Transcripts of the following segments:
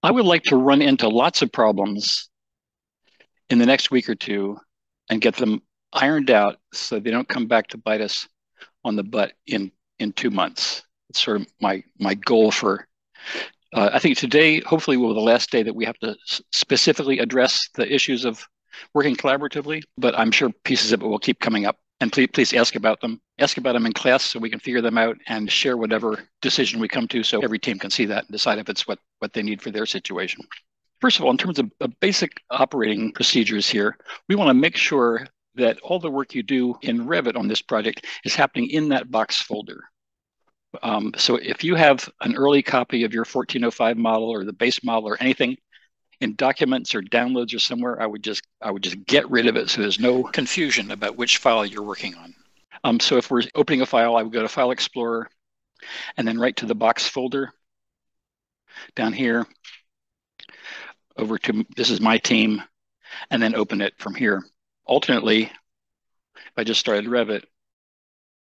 I would like to run into lots of problems in the next week or two and get them ironed out so they don't come back to bite us on the butt in 2 months. It's sort of my goal for. I think today, hopefully, will be the last day that we have to specifically address the issues of working collaboratively. But I'm sure pieces of it will keep coming up. And please ask about them. Ask about them in class so we can figure them out and share whatever decision we come to, so every team can see that and decide if it's what they need for their situation. First of all, in terms of basic operating procedures here, we want to make sure that all the work you do in Revit on this project is happening in that box folder. So if you have an early copy of your 1405 model or the base model or anything in documents or downloads or somewhere, I would just get rid of it so there's no confusion about which file you're working on. So if we're opening a file, I would go to File Explorer and then right to the box folder down here, over to, this is my team, and then open it from here. Alternately, if I just started Revit,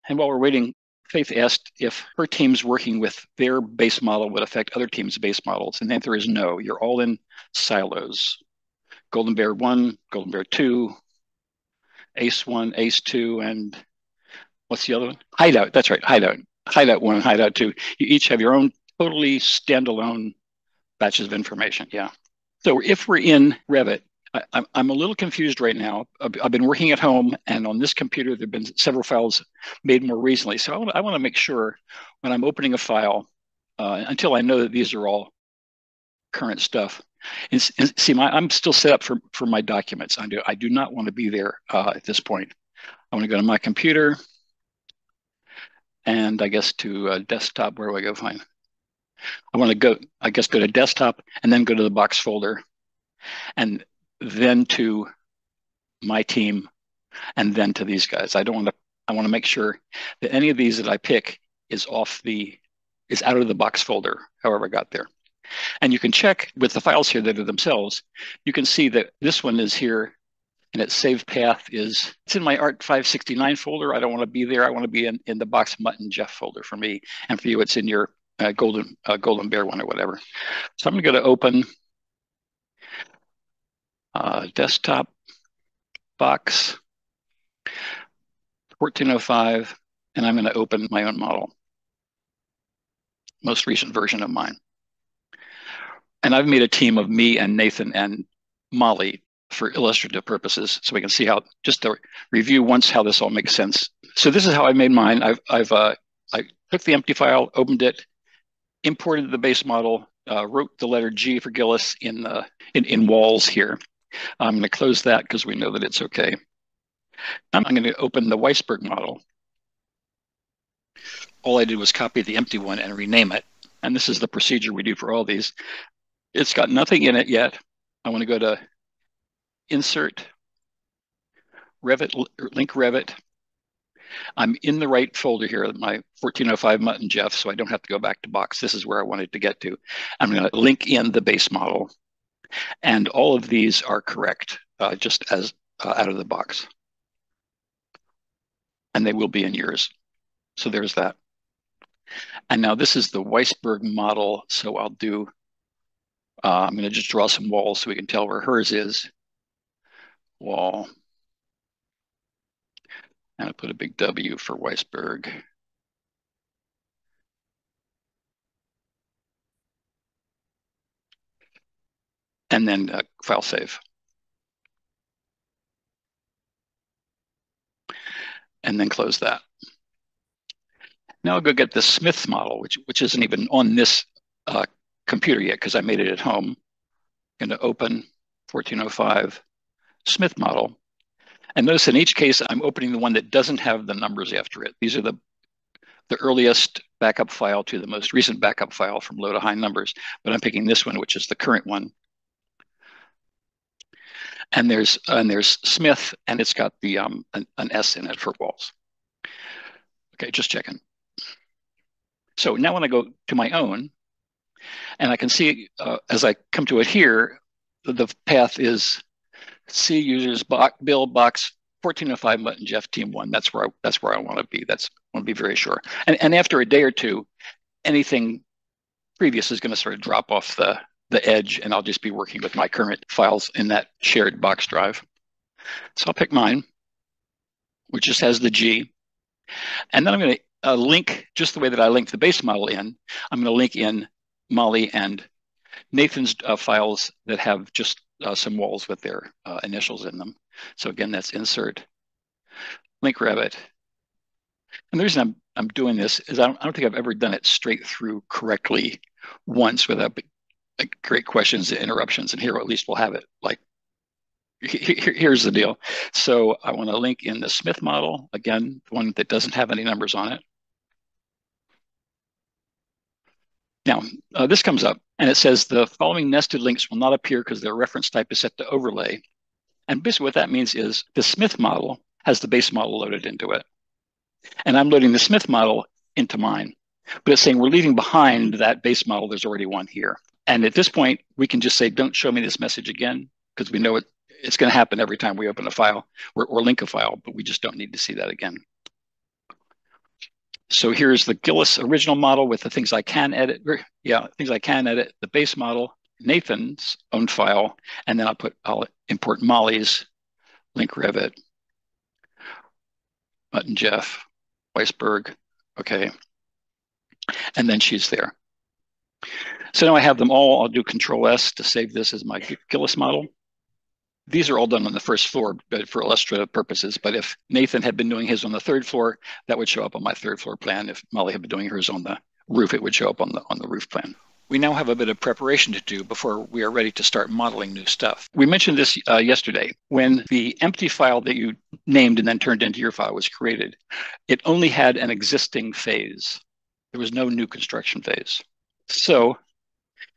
and while we're waiting, Faith asked if her team's working with their base model would affect other teams' base models. And the answer is no. You're all in silos. Golden Bear 1, Golden Bear 2, Ace 1, Ace 2, and what's the other one? Hideout. That's right, Hideout. Hideout 1 and Hideout 2. You each have your own totally standalone batches of information. Yeah. So if we're in Revit, I'm a little confused right now. I've been working at home, and on this computer, there have been several files made more recently. So I want to make sure when I'm opening a file, until I know that these are all current stuff. And see, I'm still set up for my documents. I do not want to be there at this point. I want to go to my computer, and I guess to desktop. Where do I go find? I want to go to desktop and then go to the box folder, and then to my team, and then to these guys. I want to make sure that any of these that I pick is out of the box folder, however I got there. And you can check with the files here that are themselves. You can see that this one is here, and its saved path it's in my Art 569 folder. I don't want to be there. I want to be in the Box Mutt and Jeff folder for me, and for you, it's in your Golden Bear one or whatever. So I'm going to go to Open, Desktop, Box, 1405, and I'm going to open my own model, most recent version of mine. And I've made a team of me and Nathan and Molly for illustrative purposes, so we can see how, just to review once how this all makes sense. So this is how I made mine. I took the empty file, opened it, imported the base model, wrote the letter G for Gillis in walls here. I'm going to close that because we know that it's okay. I'm going to open the Weisberg model. All I did was copy the empty one and rename it. And this is the procedure we do for all these. It's got nothing in it yet. I want to go to Insert, Revit, Link Revit. I'm in the right folder here, my 1405 Mutt and Jeff, so I don't have to go back to Box. This is where I wanted to get to. I'm going to link in the base model. And all of these are correct, just as out of the box. And they will be in yours. So there's that. And now this is the Weisberg model. So I'll do, I'm going to just draw some walls so we can tell where hers is. Wall. And I put a big W for Weisberg. And then file save. And then close that. Now I'll go get the Smith model, which isn't even on this computer yet because I made it at home. I'm going to open 1405 Smith model. And notice in each case, I'm opening the one that doesn't have the numbers after it. These are the earliest backup file to the most recent backup file from low to high numbers. But I'm picking this one, which is the current one. And there's Smith, and it's got the an S in it for walls. Okay, just checking. So now when I go to my own, and I can see as I come to it here, the path is C users build box 1405 Mutt and Jeff team 1. That's where I want to be. I want to be very sure. And after a day or two, anything previous is going to sort of drop off the edge, and I'll just be working with my current files in that shared box drive. So I'll pick mine, which just has the G. And then I'm going to link, just the way that I linked the base model in, I'm going to link in Molly and Nathan's files that have just some walls with their initials in them. So again, that's insert, link rabbit. And the reason I'm doing this is I don't think I've ever done it straight through correctly once without great questions and interruptions. And here at least we'll have it. Like, here's the deal. So I want to link in the Smith model, again, the one that doesn't have any numbers on it. Now, this comes up and it says the following nested links will not appear because their reference type is set to overlay. And basically what that means is the Smith model has the base model loaded into it. And I'm loading the Smith model into mine. But it's saying we're leaving behind that base model. There's already one here. And at this point, we can just say, don't show me this message again, because we know it's going to happen every time we open a file or link a file, but we just don't need to see that again. So here's the Gillis original model with the things I can edit. Things I can edit, the base model, Nathan's own file, and then I'll import Molly's, link Revit, Button Jeff, Weisberg, okay. And then she's there. So now I have them all. I'll do Control S to save this as my Gillis model. These are all done on the first floor for illustrative purposes. But if Nathan had been doing his on the third floor, that would show up on my third floor plan. If Molly had been doing hers on the roof, it would show up on the roof plan. We now have a bit of preparation to do before we are ready to start modeling new stuff. We mentioned this yesterday. When the empty file that you named and then turned into your file was created, it only had an existing phase. There was no new construction phase. So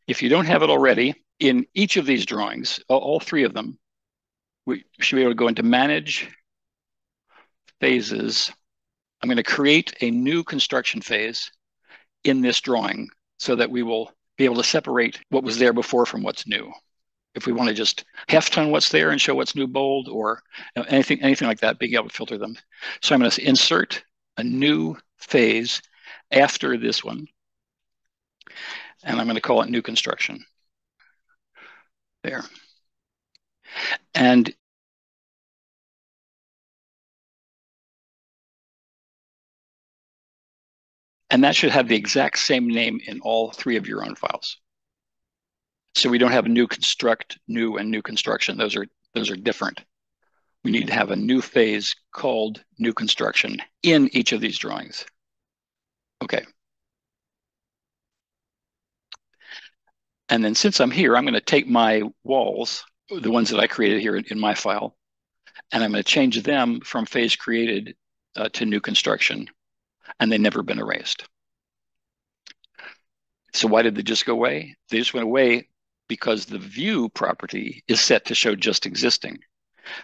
if you don't have it already, in each of these drawings, all three of them, we should be able to go into Manage, Phases. I'm going to create a new construction phase in this drawing so that we will be able to separate what was there before from what's new. If we want to just half-tone what's there and show what's new bold or anything like that, being able to filter them. So I'm going to insert a new phase after this one, and I'm going to call it New Construction. There. And that should have the exact same name in all three of your own files. So we don't have a new construct, new, and new construction. Those are different. We need to have a new phase called New Construction in each of these drawings. Okay. And then since I'm here, I'm going to take my walls, the ones that I created here in my file, and I'm going to change them from phase created to New Construction, and they've never been erased. So why did they just go away? They just went away because the view property is set to show just existing.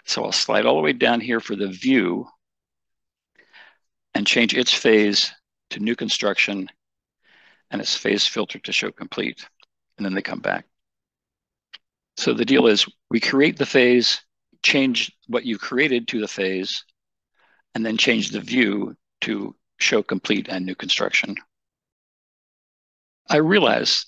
So I'll slide all the way down here for the view and change its phase to New Construction and its phase filter to show complete. And then they come back. So the deal is we create the phase, change what you created to the phase, and then change the view to show complete and New Construction. I realize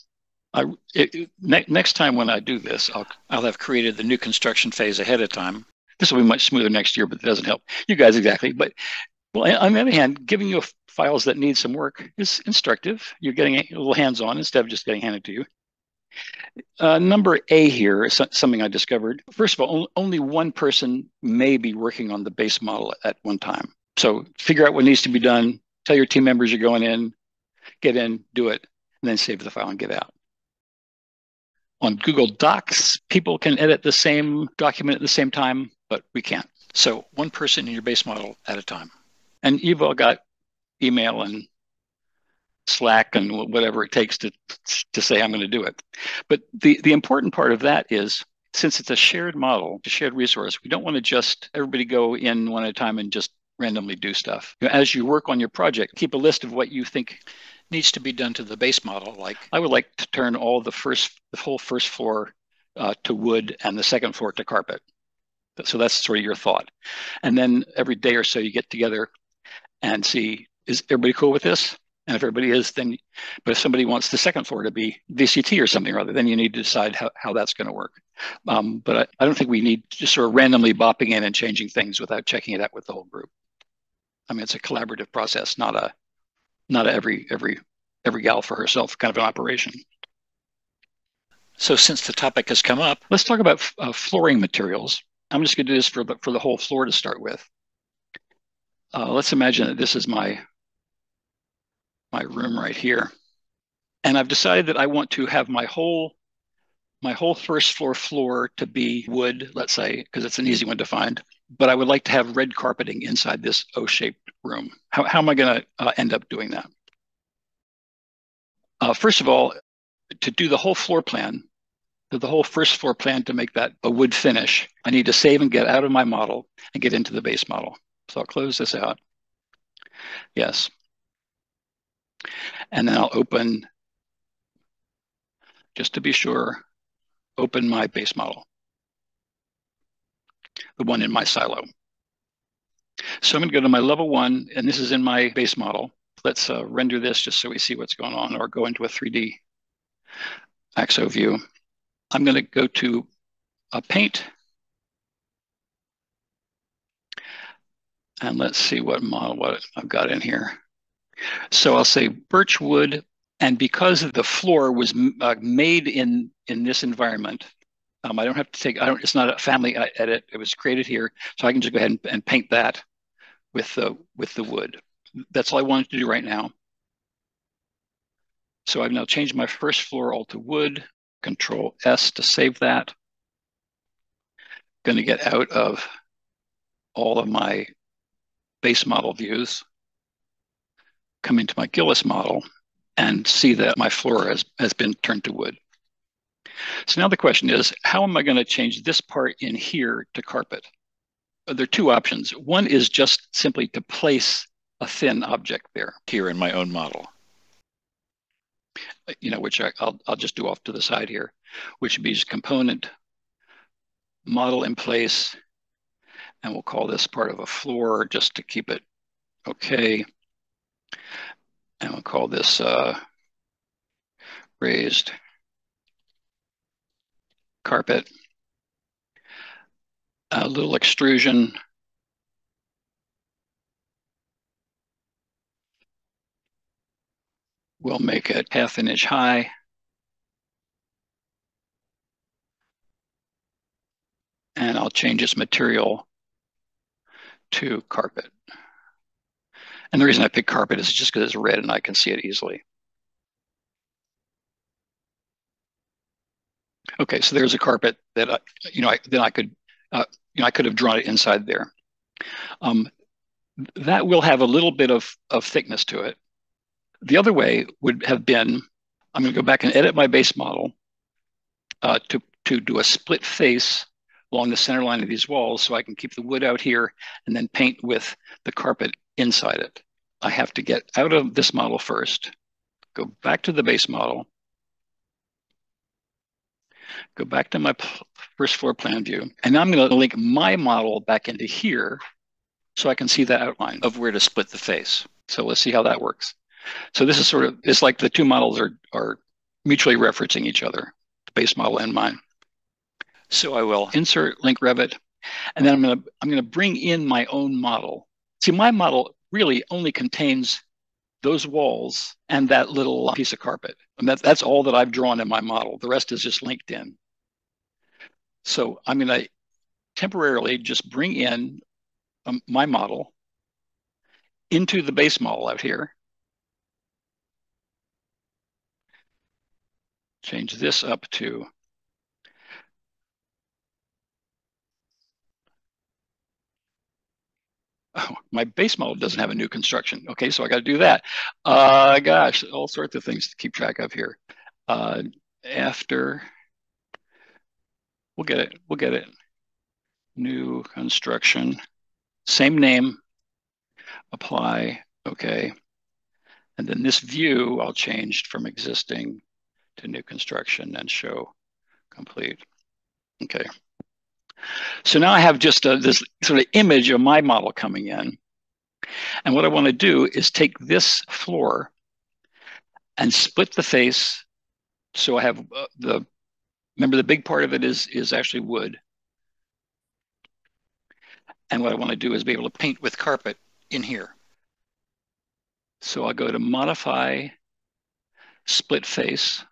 next time when I do this, I'll have created the New Construction phase ahead of time. This will be much smoother next year, but it doesn't help you guys exactly. But well, on the other hand, giving you files that need some work is instructive. You're getting a little hands-on instead of just getting handed to you. Number A here is something I discovered. First of all, only one person may be working on the base model at one time. So figure out what needs to be done. Tell your team members you're going in, get in, do it, and then save the file and get out. On Google Docs, people can edit the same document at the same time, but we can't. So one person in your base model at a time. And you've all got email and Slack and whatever it takes to say I'm going to do it. But the important part of that is, since it's a shared model, a shared resource, we don't want to just everybody go in one at a time and just randomly do stuff. As you work on your project, keep a list of what you think needs to be done to the base model. Like I would like to turn all the whole first floor to wood and the second floor to carpet. So that's sort of your thought. And then every day or so you get together and see, is everybody cool with this? And if everybody is, then, but if somebody wants the second floor to be VCT or something or other, then you need to decide how that's going to work. But I don't think we need just sort of randomly bopping in and changing things without checking it out with the whole group. I mean, it's a collaborative process, not a every gal for herself kind of an operation. So since the topic has come up, let's talk about flooring materials. I'm just going to do this for the whole floor to start with. Let's imagine that this is my room right here. And I've decided that I want to have my whole first floor to be wood, let's say, because it's an easy one to find. But I would like to have red carpeting inside this O-shaped room. How am I going to end up doing that? First of all, to do the whole floor plan, the whole first floor plan to make that a wood finish, I need to save and get out of my model and get into the base model. So I'll close this out. Yes. And then I'll open, just to be sure, open my base model, the one in my silo. So I'm going to go to my level 1, and this is in my base model. Let's render this just so we see what's going on, or go into a 3D AXO view. I'm going to go to Paint, and let's see what I've got in here. So I'll say birch wood, and because the floor was made in this environment, I don't have to take, it's not a family edit, it was created here, so I can just go ahead and paint that with the wood. That's all I wanted to do right now. So I've now changed my first floor all to wood, Control S to save that. Going to get out of all of my base model views, come into my Gillis model, and see that my floor has been turned to wood. So now the question is, how am I going to change this part in here to carpet? There are two options. One is just simply to place a thin object there. Here in my own model. Which I'll just do off to the side here, which would be just component, model in place, and we'll call this part of a floor just to keep it okay. And we'll call this raised carpet. A little extrusion. We'll make it 1/2 inch high. And I'll change its material to carpet. And the reason I pick carpet is just because it's red and I can see it easily. Okay, so there's a carpet that I could have drawn it inside there. That will have a little bit of thickness to it. The other way would have been, I'm going to go back and edit my base model to do a split face along the center line of these walls so I can keep the wood out here and then paint with the carpet inside it. I have to get out of this model first, go back to the base model, go back to my first floor plan view, and now I'm going to link my model back into here so I can see the outline of where to split the face. So let's see how that works. So this is it's like the two models are mutually referencing each other, the base model and mine. So I will insert link Revit, and then I'm going to bring in my own model. See, my model really only contains those walls and that little piece of carpet. And that's all that I've drawn in my model. The rest is just linked in. So I'm going to temporarily just bring in my model into the base model out here. Change this up to my base model doesn't have a new construction. Okay, so I got to do that. Gosh, all sorts of things to keep track of here. After, we'll get it. New construction, same name, apply, okay. And then this view, I'll change from existing to new construction and show complete. Okay. So now I have just this sort of image of my model coming in. And what I want to do is take this floor and split the face. So I have remember the big part of it is actually wood. And what I want to do is be able to paint with carpet in here. So I'll go to modify split face.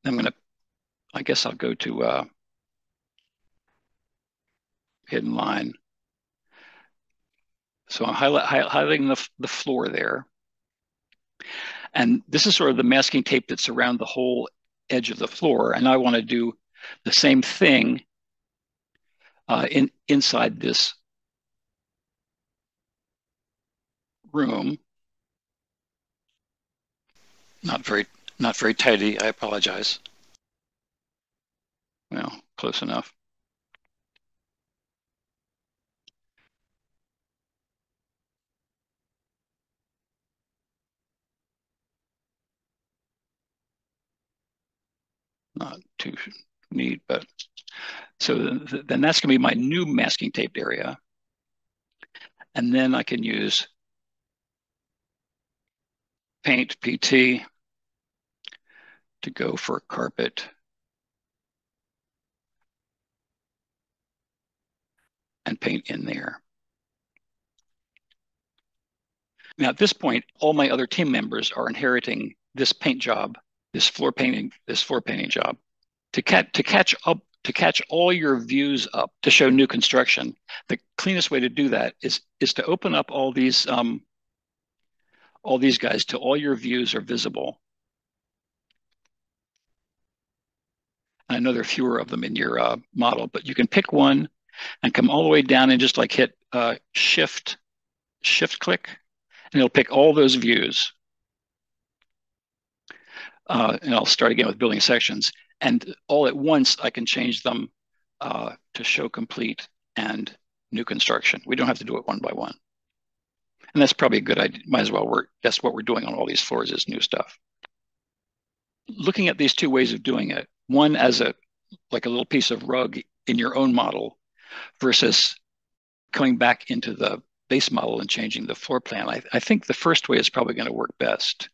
I guess I'll go to hidden line. So I'm highlighting the floor there. And this is sort of the masking tape that's around the whole edge of the floor. And I want to do the same thing inside this room. Not very tidy. I apologize. Well, close enough. Not too neat, but so then that's going to be my new masking taped area. And then I can use Paint PT to go for carpet and paint in there. Now at this point, all my other team members are inheriting this paint job, this floor painting job. To catch all your views up to show new construction, the cleanest way to do that is to open up all these guys till all your views are visible. I know there are fewer of them in your model, but you can pick one and come all the way down and just like hit shift click, and it'll pick all those views. And I'll start again with building sections. And all at once, I can change them to show complete and new construction. We don't have to do it one by one. And that's probably a good idea. Might as well work. That's what we're doing on all these floors is new stuff. Looking at these two ways of doing it, one as like a little piece of rug in your own model versus coming back into the base model and changing the floor plan. I think the first way is probably going to work best,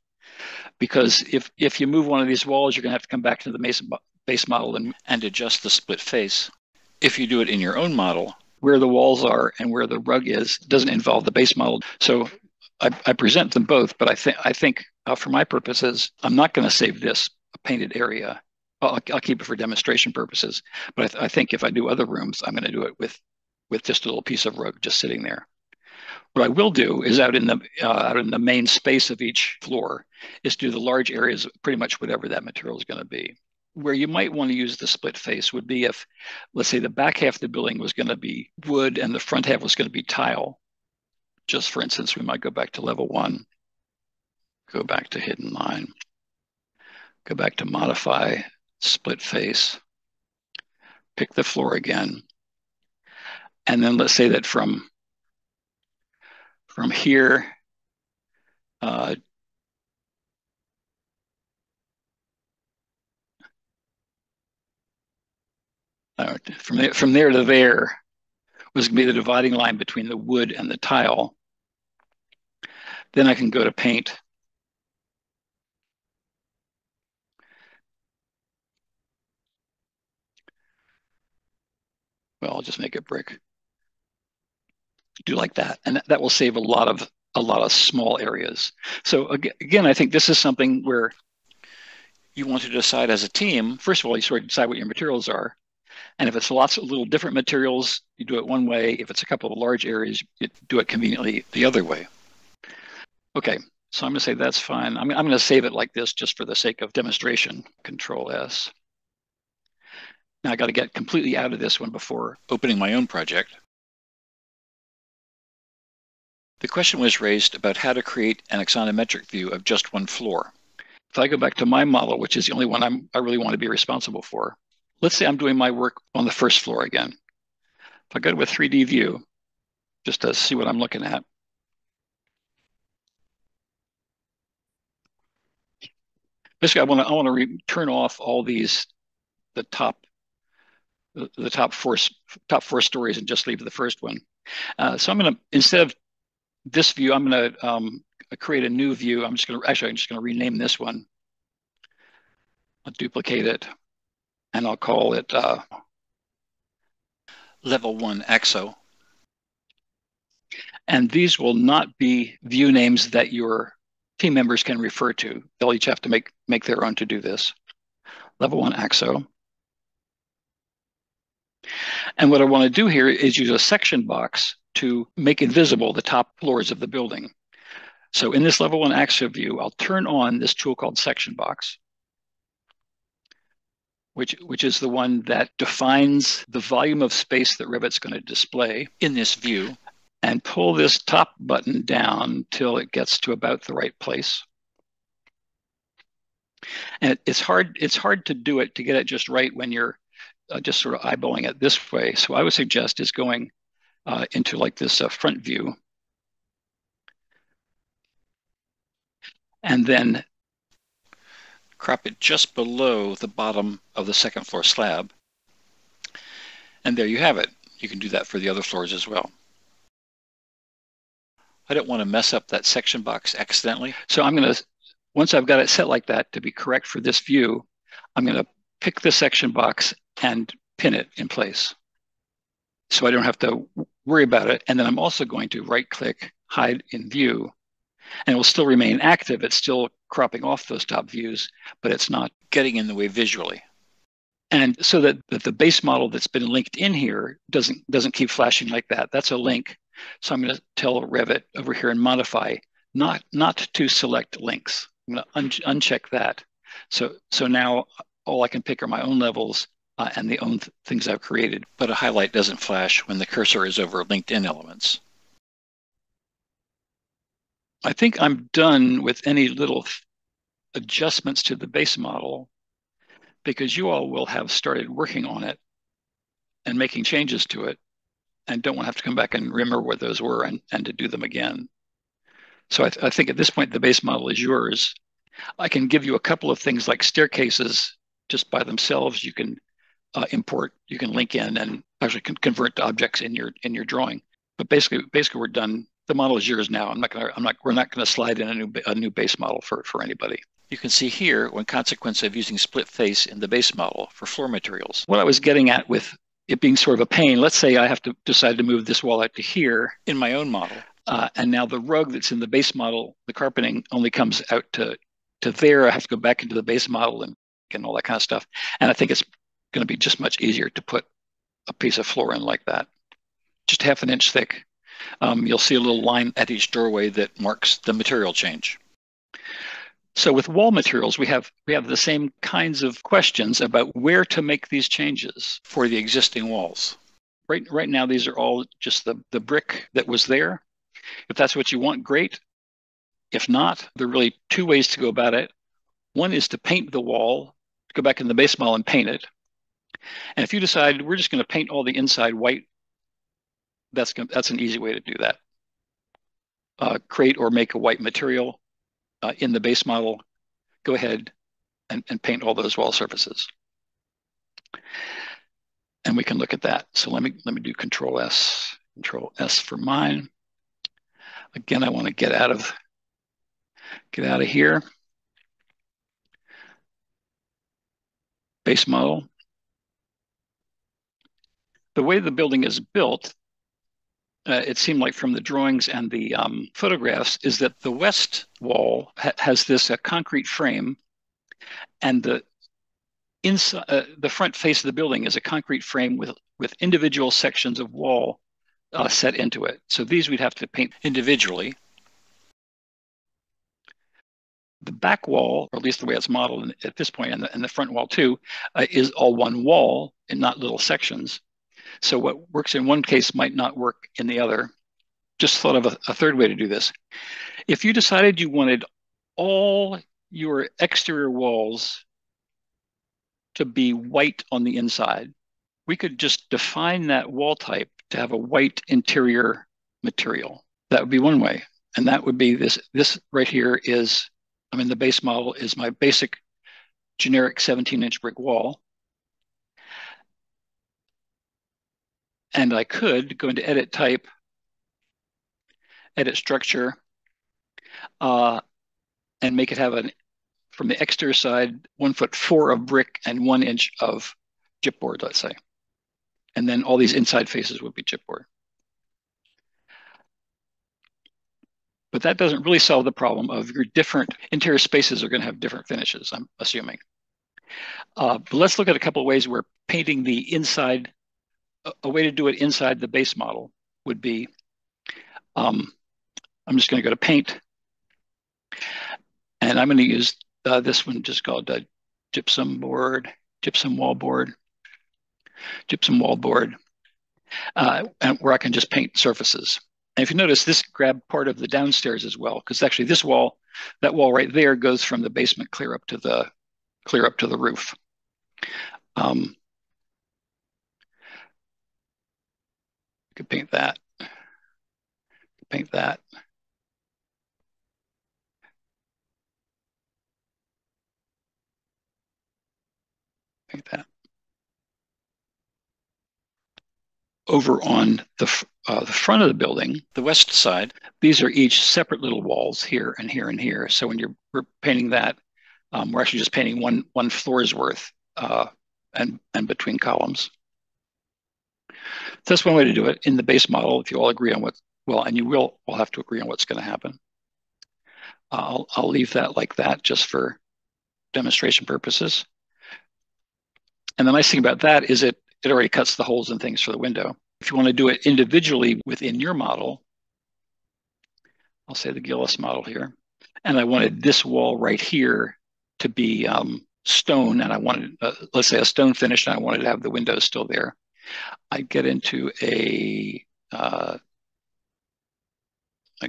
because if you move one of these walls, you're going to have to come back to the base model and adjust the split face. If you do it in your own model, where the walls are and where the rug is doesn't involve the base model. So I present them both, but I think for my purposes, I'm not going to save this painted area. I'll keep it for demonstration purposes. But I think if I do other rooms, I'm going to do it with just a little piece of rug just sitting there. What I will do is out in the main space of each floor is do the large areas, pretty much whatever that material is going to be. Where you might want to use the split face would be if, let's say, the back half of the building was going to be wood and the front half was going to be tile. Just for instance, we might go back to level 1, go back to hidden line, go back to modify split face, pick the floor again. And then let's say that from here, from there to there was going to be the dividing line between the wood and the tile. Then I can go to paint. Well, I'll just make it brick. Do like that, and that will save a lot of small areas. So again, I think this is something where you want to decide as a team. First of all, you sort of decide what your materials are. And if it's lots of little different materials, you do it one way. If it's a couple of large areas, you do it conveniently the other way. Okay, so I'm going to say that's fine. I'm going to save it like this just for the sake of demonstration. Control S. Now I got to get completely out of this one before opening my own project. The question was raised about how to create an axonometric view of just one floor. If I go back to my model, which is the only one I really want to be responsible for, let's say I'm doing my work on the first floor again. If I go to a 3D view, just to see what I'm looking at. Basically, I want to turn off all these, the top four stories, and just leave the first one. So I'm going to, instead of this view, I'm going to create a new view. I'm just going to rename this one. I'll duplicate it, and I'll call it Level 1 Axo. And these will not be view names that your team members can refer to. They'll each have to make their own to do this. Level 1 Axo. And what I want to do here is use a section box to make invisible the top floors of the building. So in this Level 1 Axo view, I'll turn on this tool called Section Box, which is the one that defines the volume of space that Revit's going to display in this view, and pull this top button down till it gets to about the right place. And it's hard to do it, to get it just right when you're just sort of eyeballing it this way. So I would suggest is going into like this front view, and then crop it just below the bottom of the second floor slab. And there you have it. You can do that for the other floors as well. I don't want to mess up that section box accidentally. So I'm going to, once I've got it set like that to be correct for this view, I'm going to pick the section box and pin it in place, so I don't have to worry about it. And then I'm also going to right click, hide in view, and it will still remain active. It's still cropping off those top views, but it's not getting in the way visually. And so that the base model that's been linked in here doesn't keep flashing like that. That's a link. So I'm going to tell Revit over here and modify not to select links. I'm going to uncheck that. So now all I can pick are my own levels and the own things I've created. But a highlight doesn't flash when the cursor is over linked-in elements. I think I'm done with any little adjustments to the base model, because you all will have started working on it and making changes to it, and don't want to have to come back and remember what those were and to do them again. So I think at this point, the base model is yours. I can give you a couple of things like staircases just by themselves. You can import, you can link in and actually convert to objects in your drawing. But basically we're done. The model is yours now. We're not going to slide in a new base model for anybody. You can see here one consequence of using split face in the base model for floor materials. What I was getting at with it being sort of a pain, let's say I have to decide to move this wall out to here in my own model. And now the rug that's in the base model, the carpeting only comes out to there. I have to go back into the base model and all that kind of stuff. And I think it's going to be just much easier to put a piece of floor in like that, just 1/2 inch thick. You'll see a little line at each doorway that marks the material change. So with wall materials, we have the same kinds of questions about where to make these changes for the existing walls. Right now, these are all just the brick that was there. If that's what you want, great. If not, there are really 2 ways to go about it. One is to paint the wall, go back in the base model and paint it. And if you decide we're just going to paint all the inside white, that's an easy way to do that. Create or make a white material in the base model. Go ahead and paint all those wall surfaces. And we can look at that. So let me do Control S for mine. Again, I want to get out of here. Base model. The way the building is built, it seemed like from the drawings and the photographs, is that the west wall has this concrete frame, and the front face of the building is a concrete frame with individual sections of wall set into it. So these we'd have to paint individually. The back wall, or at least the way it's modeled at this point, and the front wall too, is all one wall and not little sections. So what works in one case might not work in the other. Just thought of a third way to do this. If you decided you wanted all your exterior walls to be white on the inside, we could just define that wall type to have a white interior material. That would be one way. And that would be this right here is, the base model is my basic generic 17-inch brick wall. And I could go into Edit Type, Edit Structure, and make it have from the exterior side, 1'4" of brick and 1" of chipboard, let's say. And then all these inside faces would be chipboard. But that doesn't really solve the problem of your different interior spaces are going to have different finishes, I'm assuming. But let's look at a couple of ways where painting the inside, a way to do it inside the base model would be, I'm just going to go to paint, and I'm going to use this one just called gypsum board, gypsum wall board, and where I can just paint surfaces. And if you notice, this grabbed part of the downstairs as well, because actually this wall, that wall right there goes from the basement clear up to the roof. You could paint that, paint that. Paint that. Over on the front of the building, the west side, these are each separate little walls here and here and here. So when we're painting that, we're actually just painting one floor's worth and between columns. So that's one way to do it in the base model. If you all agree on and you will all have to agree on what's going to happen. I'll leave that like that just for demonstration purposes. And the nice thing about that is it already cuts the holes and things for the window. If you want to do it individually within your model, I'll say the Gillis model here, and I wanted this wall right here to be stone, and I wanted, let's say, a stone finish, and I wanted to have the windows still there. I'd get into I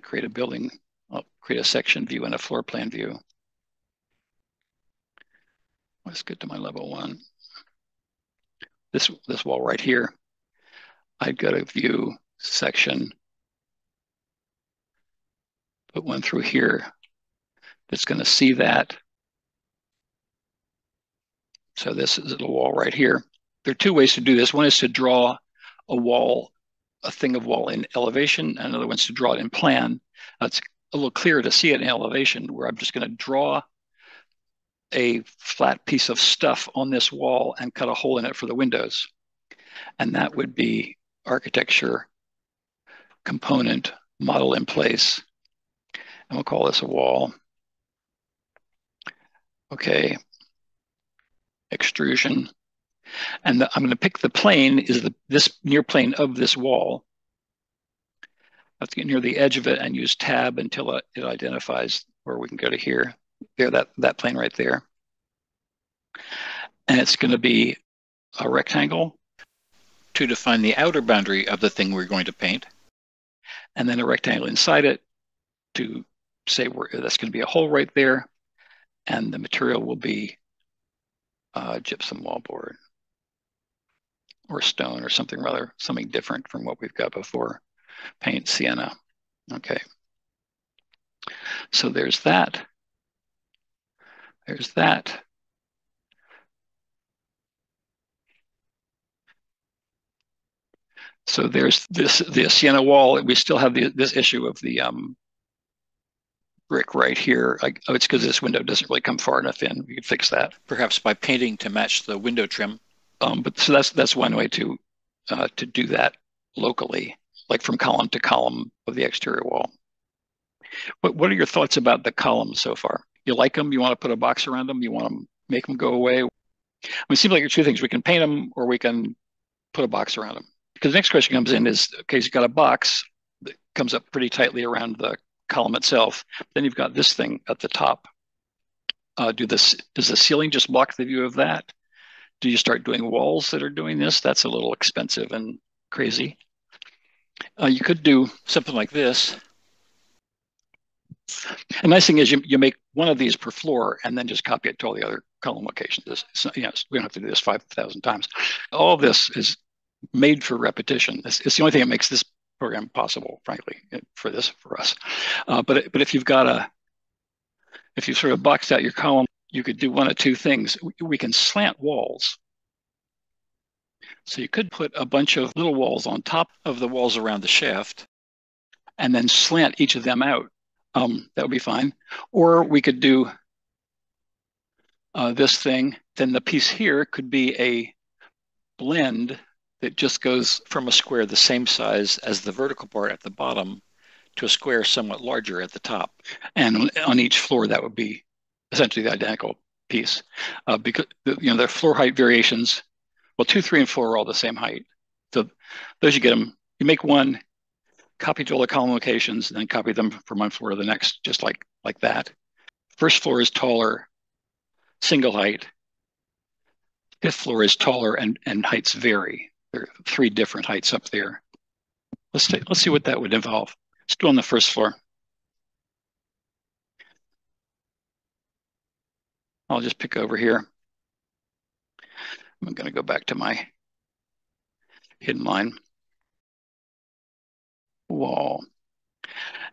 create a building, I'll create a section view and a floor plan view. Let's get to my level 1. This wall right here, I'd go to view section, put one through here that's going to see that. So this is a wall right here. There are two ways to do this. One is to draw a thing of wall in elevation, and another one's to draw it in plan. It's a little clearer to see it in elevation, where I'm just going to draw a flat piece of stuff on this wall and cut a hole in it for the windows. And that would be architecture component model in place. And we'll call this a wall. Okay. Extrusion. And I'm going to pick the plane is this near plane of this wall. I have to get near the edge of it and use tab until it identifies where we can go to here. There, that plane right there. And it's going to be a rectangle to define the outer boundary of the thing we're going to paint. And then a rectangle inside it to say that's going to be a hole right there. And the material will be gypsum wallboard or stone or something different from what we've got before. Paint sienna. Okay. So there's that. There's that. So there's the sienna wall. We still have this issue of the brick right here. It's because this window doesn't really come far enough in. We could fix that, perhaps by painting to match the window trim. But so that's one way to do that locally, like from column to column of the exterior wall. What are your thoughts about the columns so far? You like them? You want to put a box around them? You want to make them go away? I mean, it seems like there are two things. We can paint them or we can put a box around them. Because the next question comes in is, okay, so you've got a box that comes up pretty tightly around the column itself. Then you've got this thing at the top. Does the ceiling just block the view of that? Do you start doing walls that are doing this? That's a little expensive and crazy. You could do something like this. The nice thing is you make one of these per floor and then just copy it to all the other column locations. We don't have to do this 5,000 times. All of this is made for repetition. It's the only thing that makes this program possible, frankly, for us. But if you've sort of boxed out your column, you could do one of two things. We can slant walls. So you could put a bunch of little walls on top of the walls around the shaft and then slant each of them out. That would be fine. Or we could do this thing. Then the piece here could be a blend that just goes from a square the same size as the vertical part at the bottom to a square somewhat larger at the top. And on each floor, that would be essentially the identical piece. Because the floor height variations, well, 2, 3, and 4 are all the same height. So those you get them. You make one, copy to all the column locations, and then copy them from one floor to the next, just like that. First floor is taller, single height. Fifth floor is taller, and heights vary. There are 3 different heights up there. Let's see what that would involve. Let's do on the first floor. I'll just pick over here. I'm going to go back to my hidden line wall.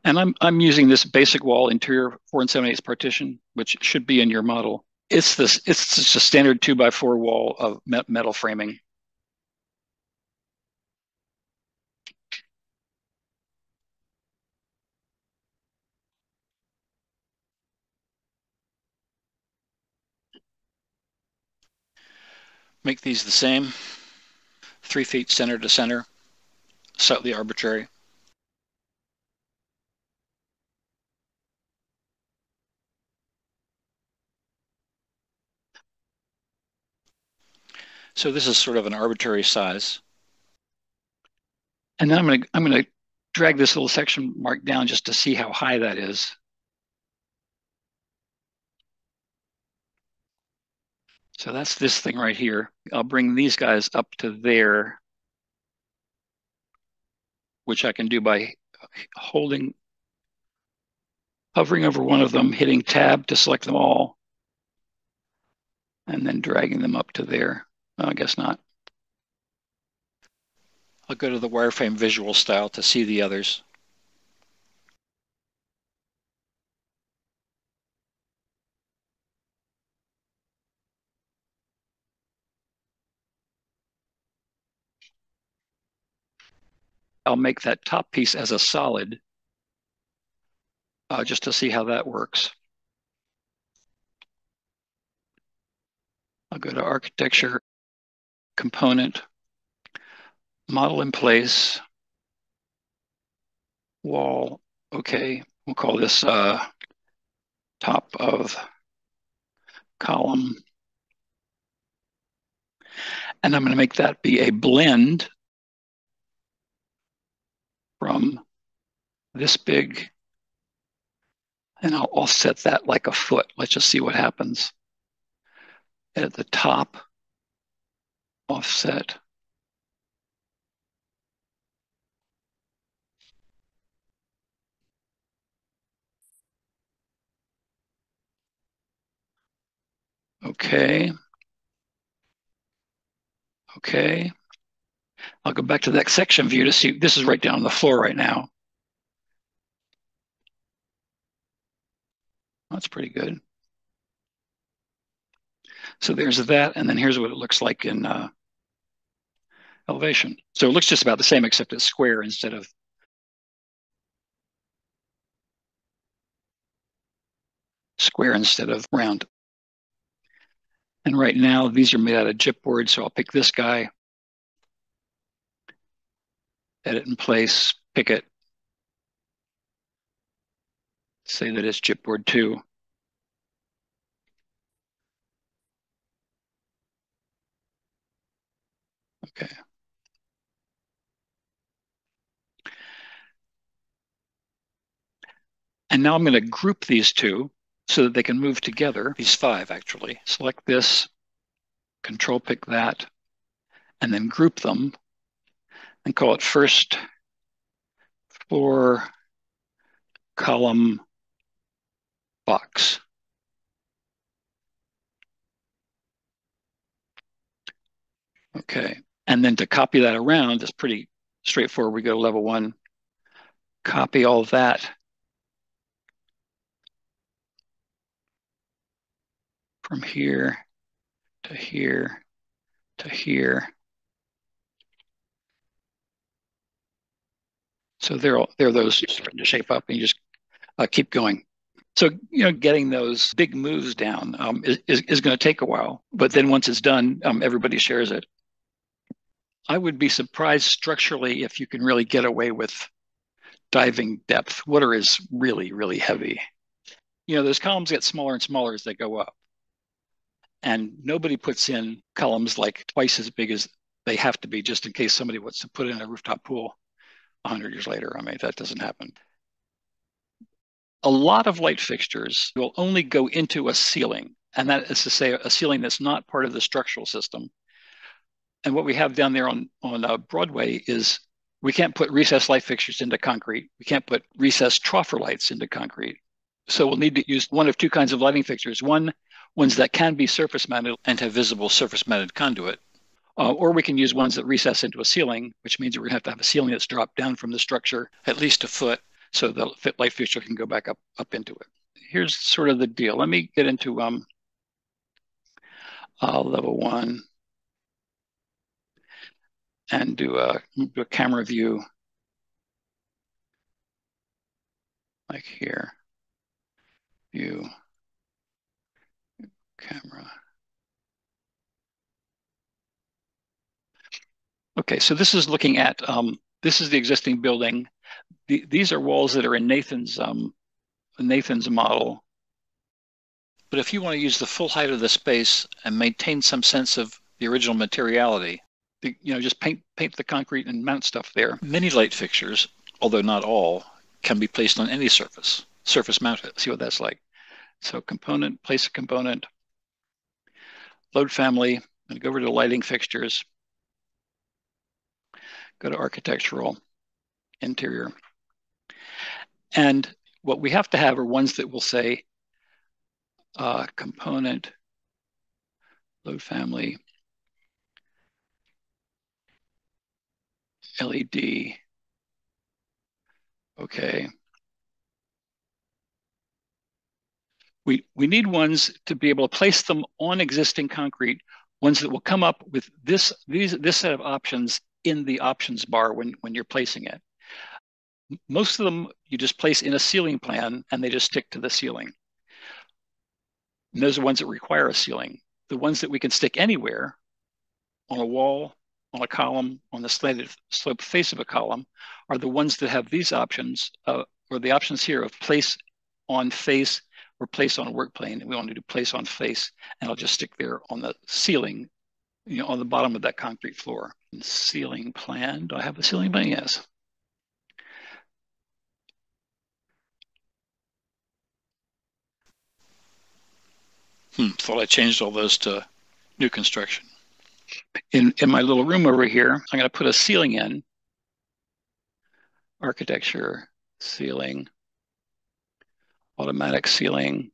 And I'm using this basic wall interior 4 7/8 partition, which should be in your model. It's just a standard 2x4 wall of metal framing. Make these the same, 3 feet center to center, slightly arbitrary. So this is sort of an arbitrary size. And then I'm going to drag this little section mark down just to see how high that is. So that's this thing right here. I'll bring these guys up to there, which I can do by hovering over one of them, hitting tab to select them all, and then dragging them up to there. I guess not. I'll go to the wireframe visual style to see the others. I'll make that top piece as a solid just to see how that works. I'll go to architecture, component, model in place, wall. Okay, we'll call this top of column. And I'm going to make that be a blend from this big, and I'll offset that like a foot. Let's just see what happens. At the top, offset. Okay. Okay. I'll go back to that section view to see. This is right down on the floor right now. That's pretty good. So there's that, and then here's what it looks like in elevation. So it looks just about the same, except it's square instead of round. And right now, these are made out of chipboard, so I'll pick this guy, edit in place, pick it, say that it's chipboard 2. Okay. And now I'm going to group these 2 so that they can move together. These 5, actually. Select this, control pick that, and then group them and call it first floor column box. Okay. And then to copy that around is pretty straightforward. We go to level 1, copy all of that from here to here to here. So they're those starting to shape up, and you just keep going. So, getting those big moves down is going to take a while. But then once it's done, everybody shares it. I would be surprised structurally if you can really get away with diving depth. Water is really, really heavy. Those columns get smaller and smaller as they go up. And nobody puts in columns like twice as big as they have to be just in case somebody wants to put in a rooftop pool 100 years later. I mean, that doesn't happen. A lot of light fixtures will only go into a ceiling, and that is to say a ceiling that's not part of the structural system. And what we have down there on Broadway is we can't put recessed light fixtures into concrete. We can't put recessed troffer lights into concrete. So we'll need to use one of two kinds of lighting fixtures. Ones that can be surface mounted and have visible surface mounted conduit. Or we can use ones that recess into a ceiling, which means we're going to have a ceiling that's dropped down from the structure at least a foot so the light fixture can go back up into it. Here's sort of the deal. Let me get into level 1 and do a camera view like here. View, camera. Okay, so this is looking at, this is the existing building. These are walls that are in Nathan's model. But if you want to use the full height of the space and maintain some sense of the original materiality, just paint the concrete and mount stuff there. Many light fixtures, although not all, can be placed on any surface mount it. See what that's like. So component, place a component, load family, and go over to lighting fixtures. Go to architectural, interior. And what we have to have are ones that will say component, load family, LED. Okay. We need ones to be able to place them on existing concrete, ones that will come up with this set of options in the options bar when you're placing it. Most of them you just place in a ceiling plan and they just stick to the ceiling. And those are ones that require a ceiling. The ones that we can stick anywhere, on a wall, on a column, on the slanted slope face of a column, are the ones that have these options, or the options here of place on face or place on work plane. We want to do place on face, and I'll just stick there on the ceiling, on the bottom of that concrete floor. Ceiling plan. Do I have a ceiling plan? Yes. Thought I changed all those to new construction. In my little room over here, I'm going to put a ceiling in. Architecture, ceiling, automatic ceiling,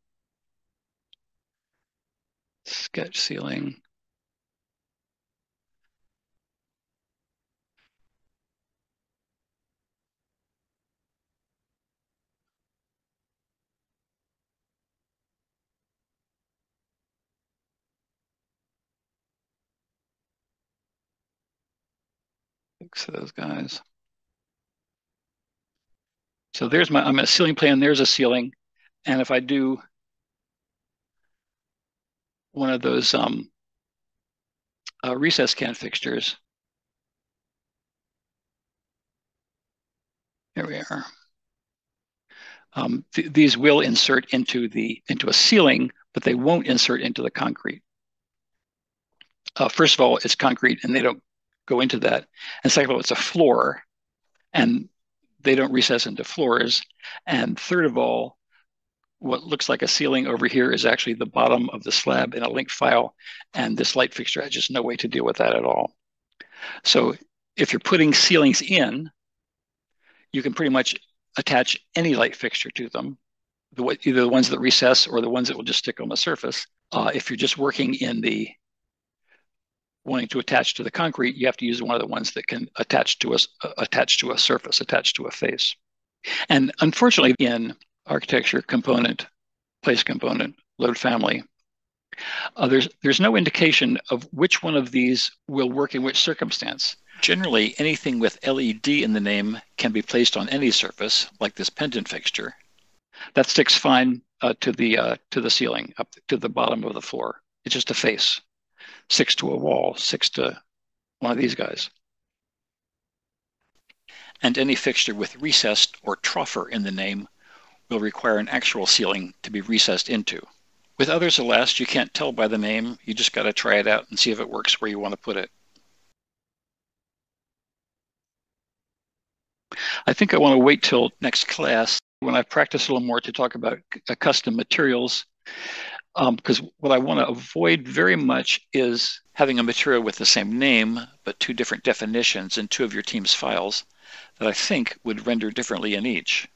sketch ceiling. Fix those guys. So there's I'm a ceiling plan, there's a ceiling. And if I do one of those recess can fixtures, here we are. These will insert into a ceiling, but they won't insert into the concrete. First of all, it's concrete and they don't go into that. And second of all, it's a floor and they don't recess into floors. And third of all, what looks like a ceiling over here is actually the bottom of the slab in a link file. And this light fixture has just no way to deal with that at all. So if you're putting ceilings in, you can pretty much attach any light fixture to them, either the ones that recess or the ones that will just stick on the surface. If you're just working in the wanting to attach to the concrete, you have to use one of the ones that can attach to a surface, attach to a face. And unfortunately, in architecture component, place component, load family, there's no indication of which one of these will work in which circumstance. Generally, anything with LED in the name can be placed on any surface, like this pendant fixture. That sticks fine to the ceiling, up to the bottom of the floor. It's just a face, six to a wall, six to one of these guys. And any fixture with recessed or troffer in the name will require an actual ceiling to be recessed into. With others, alas, you can't tell by the name. You just got to try it out and see if it works where you want to put it. I think I want to wait till next class when I've practiced a little more to talk about custom materials, because what I want to avoid very much is having a material with the same name, but two different definitions in two of your team's files that I think would render differently in each.